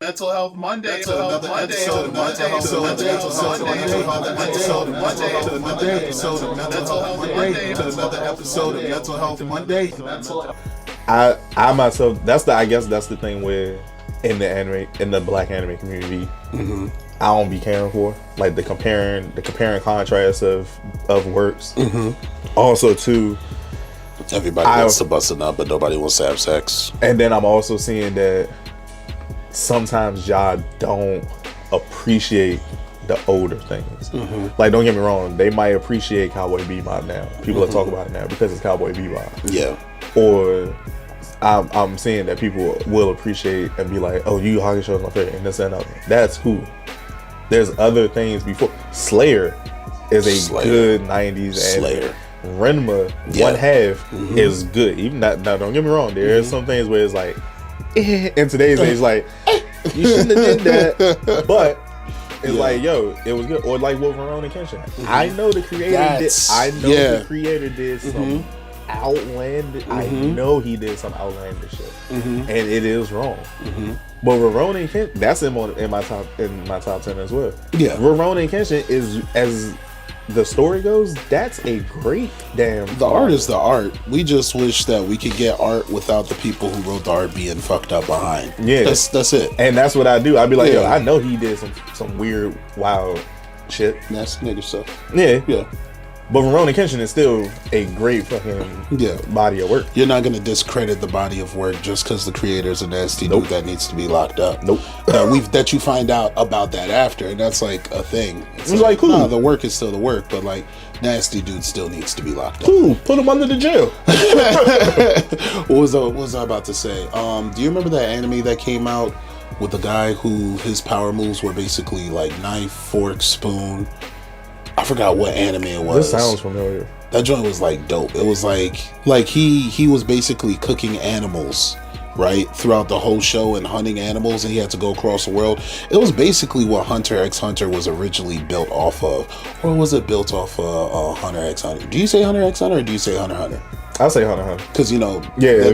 Mental Health Monday. Another episode of Mental Health Monday. I myself, I guess that's the thing where in the black anime community, I don't be caring for like the comparing contrast of works. Also too, everybody wants to bust it up, but nobody wants to have sex. And then I'm also seeing that sometimes y'all don't appreciate the older things. Like, don't get me wrong, they might appreciate Cowboy Bebop now. People are talking about it now because it's Cowboy Bebop. Yeah. Or I'm seeing that people will appreciate and be like, oh, Yu Yu Hakusho is my favorite, and this and other. That's who. There's other things before. Slayer is a good 90s Slayer. And Renma, one half, is good. Even that, now, don't get me wrong, there are some things where it's like, in today's age, like, you shouldn't have did that, but it's like, yo, it was good. Or like with Rurouni Kenshin. I know the creator the creator did some outlandish. I know he did some outlandish shit, and it is wrong. But Rurouni Kenshin, that's in my top 10 as well. Yeah, Rurouni Kenshin is, as the story goes, that's a great damn. The art is the art. We just wish that we could get art without the people who wrote the art being fucked up behind. Yeah, that's it. And that's what I do. I'd be like, yo, I know he did some weird, wild shit. Nasty nigga stuff. Yeah. But Rurouni Kenshin is still a great fucking body of work. You're not going to discredit the body of work just because the creator's a nasty dude that needs to be locked up. That you find out about that after, and that's like a thing. It's like cool. Nah, the work is still the work, but like nasty dude still needs to be locked up. Cool. Put him under the jail. What was I about to say? Do you remember that anime that came out with the guy who his power moves were basically like knife, fork, spoon? I forgot what anime it was. This sounds familiar. That joint was like dope. It was like he was basically cooking animals, right, throughout the whole show and hunting animals, and he had to go across the world. It was basically what Hunter x Hunter was originally built off of, or was it built off of Hunter x Hunter? Do you say Hunter x Hunter or do you say Hunter x Hunter? I say Hunter x Hunter because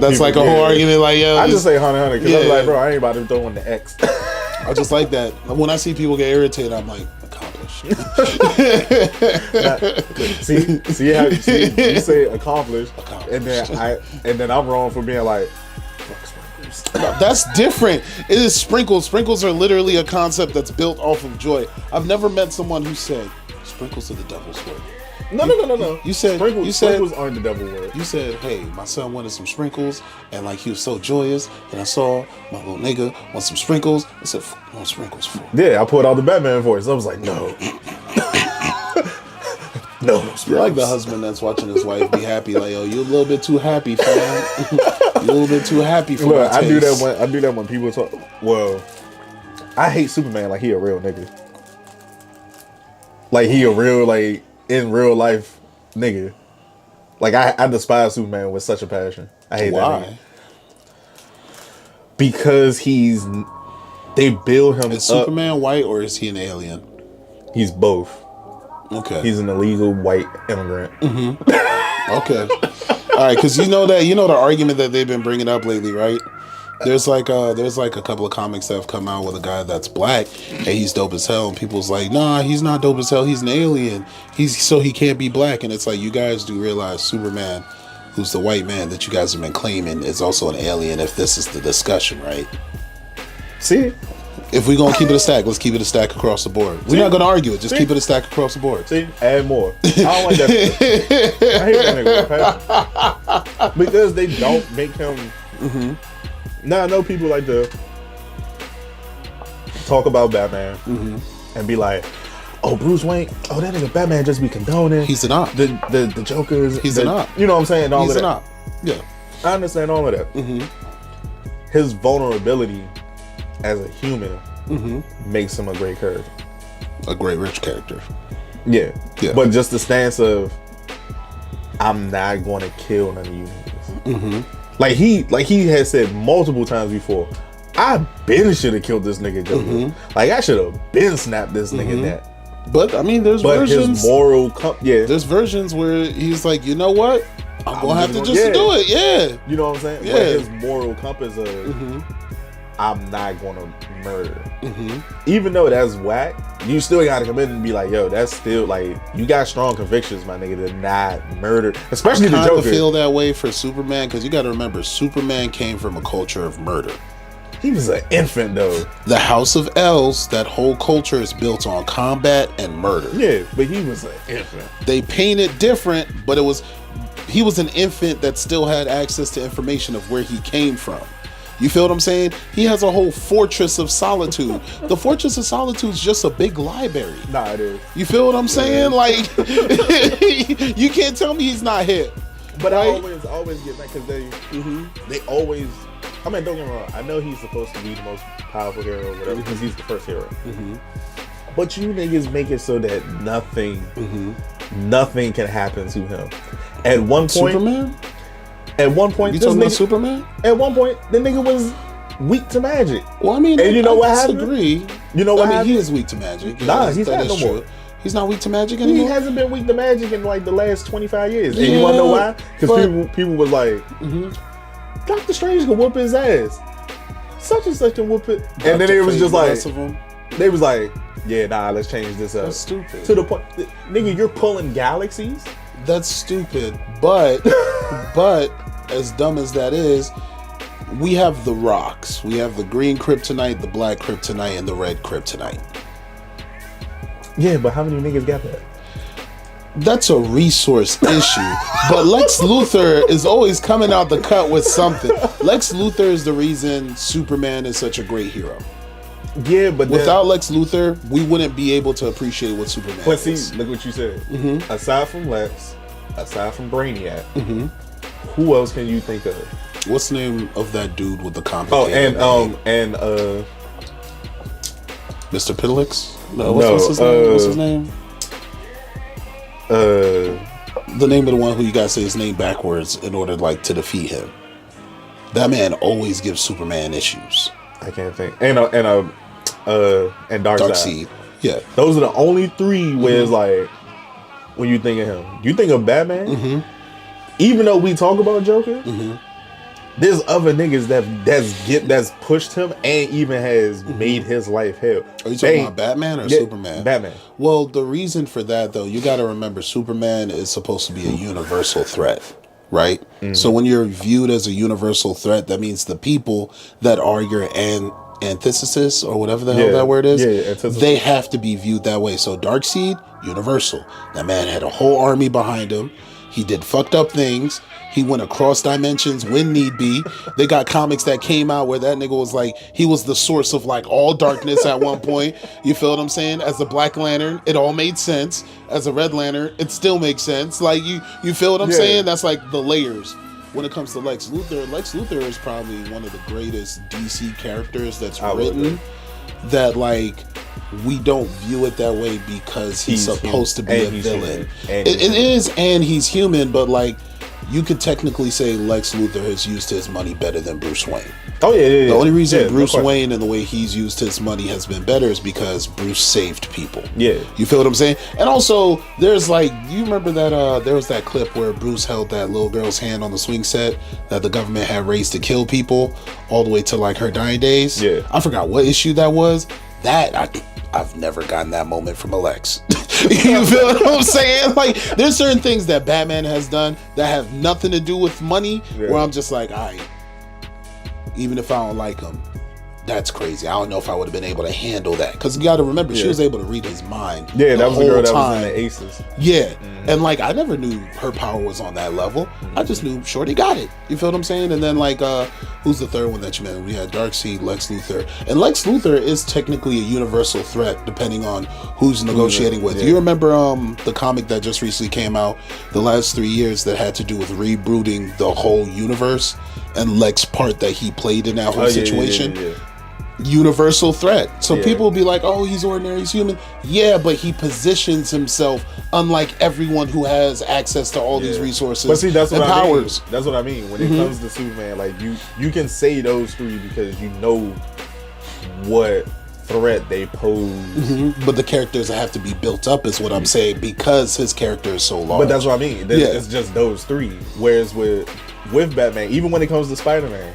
that's people, like a whole argument. Like, yo, I just say Hunter x Hunter because I'm like, bro, I ain't about to throw in the X. I just like that. When I see people get irritated, I'm like, accomplished. See how you say accomplished, and then I'm wrong for being like, fuck sprinkles. That's different. It is sprinkles. Sprinkles are literally a concept that's built off of joy. I've never met someone who said sprinkles are the devil's work. No. You said sprinkles aren't the devil word. You said, hey, my son wanted some sprinkles, and like he was so joyous, and I saw my little nigga want some sprinkles. I said, no sprinkles for. Yeah, I pulled out the Batman voice. I was like, no. No sprinkles. You're like the husband that's watching his wife be happy. Like, yo, you're a little bit too happy, fam. You're a little bit too happy for my taste. I do that when people talk. Well, I hate Superman like he a real nigga. Like he a real, like, in real life nigga. Like I despise Superman with such a passion. I hate that nigga. Because they build him Is Superman white or is he an alien? He's both. Okay. He's an illegal white immigrant. Okay. All right, because you know the argument that they've been bringing up lately, right? There's like a couple of comics that have come out with a guy that's black and he's dope as hell, and people's like, nah, he's not dope as hell, he's an alien, he can't be black. And it's like, you guys do realize Superman, who's the white man that you guys have been claiming, is also an alien if this is the discussion, right? See, if we're gonna keep it a stack, let's keep it a stack across the board. We're not gonna argue it, just keep it a stack across the board. See, add more. I don't like that. I hate that nigga because they don't make him. Now I know people like to talk about Batman and be like, "Oh, Bruce Wayne, oh that nigga Batman just be condoning. He's an op. The Joker is an op. You know what I'm saying? He's an op. Yeah, I understand all of that. His vulnerability as a human makes him a great character, a great rich character. Yeah. But just the stance of, I'm not going to kill none of you niggas. Like he has said multiple times before, I been should have killed this nigga Joker. Like I should have been snapped this nigga that. But I mean, there's versions. His moral, there's versions where he's like, you know what, I'm gonna have to just do it. Yeah, you know what I'm saying. Yeah, but his moral compass of I'm not gonna murder. Even though that's whack, you still gotta come in and be like, yo, that's still like, you got strong convictions, my nigga, to not murder, especially the Joker. I feel that way for Superman, because you gotta remember, Superman came from a culture of murder. He was an infant though. The House of L's, that whole culture is built on combat and murder. Yeah, but he was an infant. They paint it different, but he was an infant that still had access to information of where he came from. You feel what I'm saying? He has a whole fortress of solitude. The fortress of solitude is just a big library. Nah, it is. You feel what I'm saying? Like, you can't tell me he's not hip. But right? I always get that, because they always, I mean, don't get me wrong, I know he's supposed to be the most powerful hero or whatever, because he's the first hero. But you niggas make it so that nothing can happen to him. At one point, Superman? At one point, you talking about Superman? At one point, the nigga was weak to magic. Well, I mean, and you know what I happened? disagree. You know what happened? He is weak to magic. Nah, he's not no more. He's not weak to magic anymore? He hasn't been weak to magic in like the last 25 years. And you wanna know why? Because people was like, Doctor Strange can whoop his ass. Such and such can whoop it. And then it was just like, they was like, yeah, nah, let's change this up. That's stupid. To the point, nigga, you're pulling galaxies? That's stupid. But as dumb as that is, we have the rocks. We have the green kryptonite, the black kryptonite, and the red kryptonite. Yeah, but how many niggas got that? That's a resource issue. But Lex Luthor is always coming out the cut with something. Lex Luthor is the reason Superman is such a great hero. Yeah, but without Lex Luthor, we wouldn't be able to appreciate what Superman is. But see, look what you said. Aside from Lex, aside from Brainiac, who else can you think of? What's the name of that dude with the complicated and Mr. Piddlix? No, what's his name? What's his name? The name of the one who you gotta say his name backwards in order like to defeat him. That man always gives Superman issues. I can't think. And Darkseid. Yeah. Those are the only three where it's like, when you think of him, you think of Batman. Even though we talk about Joker, there's other niggas that's pushed him and even has made his life hell. Are you talking about Batman or Superman? Batman. Well, the reason for that though, you got to remember, Superman is supposed to be a universal threat, right? So when you're viewed as a universal threat, that means the people that are your antithesis or whatever the hell that word is, they have to be viewed that way. So Darkseid, universal. That man had a whole army behind him. He did fucked up things. He went across dimensions when need be. They got comics that came out where that nigga was like, he was the source of like all darkness at one point. You feel what I'm saying? As a Black Lantern, it all made sense. As a Red Lantern, it still makes sense. Like you feel what I'm saying? That's like the layers. When it comes to Lex Luthor is probably one of the greatest DC characters that's written. That like, we don't view it that way because he's supposed to be a villain. It is, and he's human, but like, you could technically say Lex Luthor has used his money better than Bruce Wayne. Oh yeah. The only reason Bruce Wayne and the way he's used his money has been better is because Bruce saved people. Yeah. You feel what I'm saying? And also, there's like, you remember that there was that clip where Bruce held that little girl's hand on the swing set that the government had raised to kill people all the way to like her dying days? Yeah. I forgot what issue that was. I've never gotten that moment from Lex. You feel what I'm saying? Like, there's certain things that Batman has done that have nothing to do with money, where I'm just like, all right, even if I don't like him, that's crazy. I don't know if I would have been able to handle that. Because you got to remember, she was able to read his mind. Yeah, that was the girl that was in the Aces. Yeah. And like, I never knew her power was on that level. I just knew Shorty got it. You feel what I'm saying? And then like, who's the third one that you mentioned? We had Darkseid, Lex Luthor. And Lex Luthor is technically a universal threat depending on who's negotiating with. You remember the comic that just recently came out the last 3 years that had to do with rebooting the whole universe, and Lex's part that he played in that whole situation? Universal threat. So people will be like, oh, he's ordinary, he's human. Yeah, but he positions himself unlike everyone who has access to all these resources. But see, that's what I mean. That's what I mean. When it comes to Superman, like you can say those three because you know what threat they pose. But the characters have to be built up is what I'm saying, because his character is so large. But that's what I mean. It's just those three. Whereas with Batman, even when it comes to Spider-Man,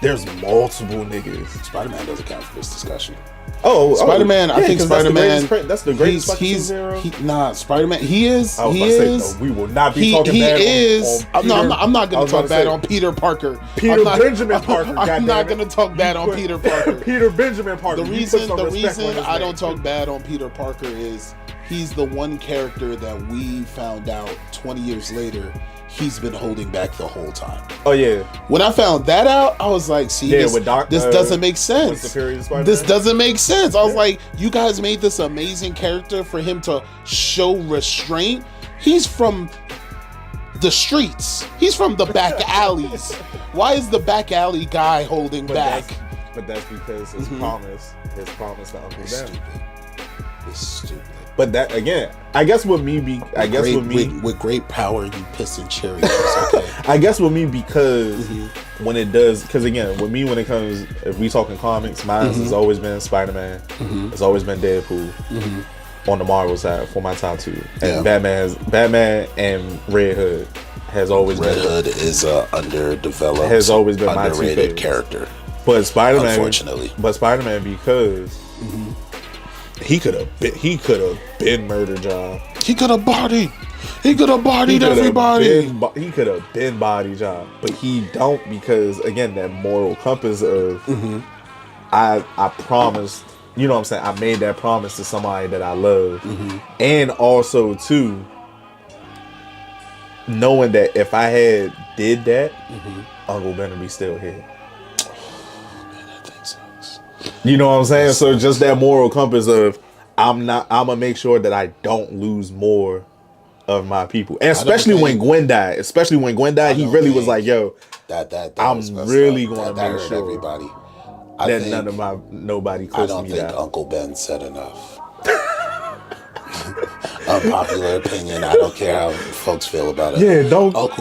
There's multiple niggas. Spider-Man doesn't count for this discussion. Spider-Man. I think Spider-Man. That's the greatest fucking superhero. Nah, Spider-Man. He is. We will not be talking bad. I'm not going to talk bad on Peter Parker. Benjamin Parker. I'm not going to talk bad on Peter Parker. Peter Benjamin Parker. The reason I don't talk bad on Peter Parker is he's the one character that we found out 20 years later he's been holding back the whole time. Oh yeah. When I found that out, I was like, see, this doesn't make sense. This doesn't make sense. I was like, you guys made this amazing character for him to show restraint. He's from the streets. He's from the back alleys. Why is the back alley guy holding back? But that's because his promise to Uncle Ben. It's stupid. But that again, I guess with me, with great power you piss and Cheerios. Okay. I guess with me because when it does, because again, with me when it comes, if we talking comics, mine has always been Spider-Man. It's always been Deadpool. On the Marvel side for my top two, and Batman and Red Hood has always been. Red Hood is a underdeveloped, has always been my underrated character. But Spider-Man, unfortunately, because. He could have been murder job. He could have bodied everybody. He could have been body job, but he don't because again that moral compass of I promised. You know what I'm saying? I made that promise to somebody that I love, and also too knowing that if I had did that, Uncle Ben would be still here. You know what I'm saying? So just that moral compass of I'm gonna make sure that I don't lose more of my people. And especially when Gwen died, he really was like, yo, I'm really gonna make sure everybody that nobody close to me died. I don't think Uncle Ben said enough. Unpopular opinion. I don't care how folks feel about it. Yeah, don't don't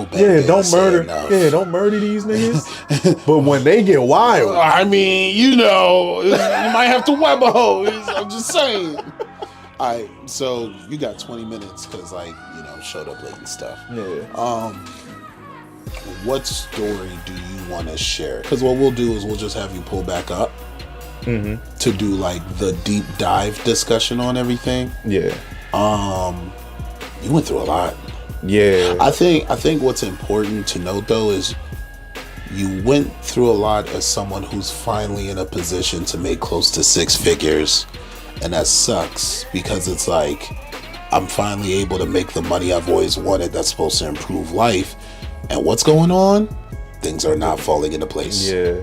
murder these niggas. But when they get wild, I mean, you might have to web a hose. I'm just saying. All right, so you got 20 minutes because showed up late and stuff. Yeah. What story do you want to share? Because what we'll do is we'll just have you pull back up to do like the deep dive discussion on everything. Yeah. You went through a lot. Yeah. I think what's important to note though is you went through a lot as someone who's finally in a position to make close to 6 figures, and that sucks because it's like I'm finally able to make the money I've always wanted that's supposed to improve life, and what's going on? Things are not falling into place. Yeah.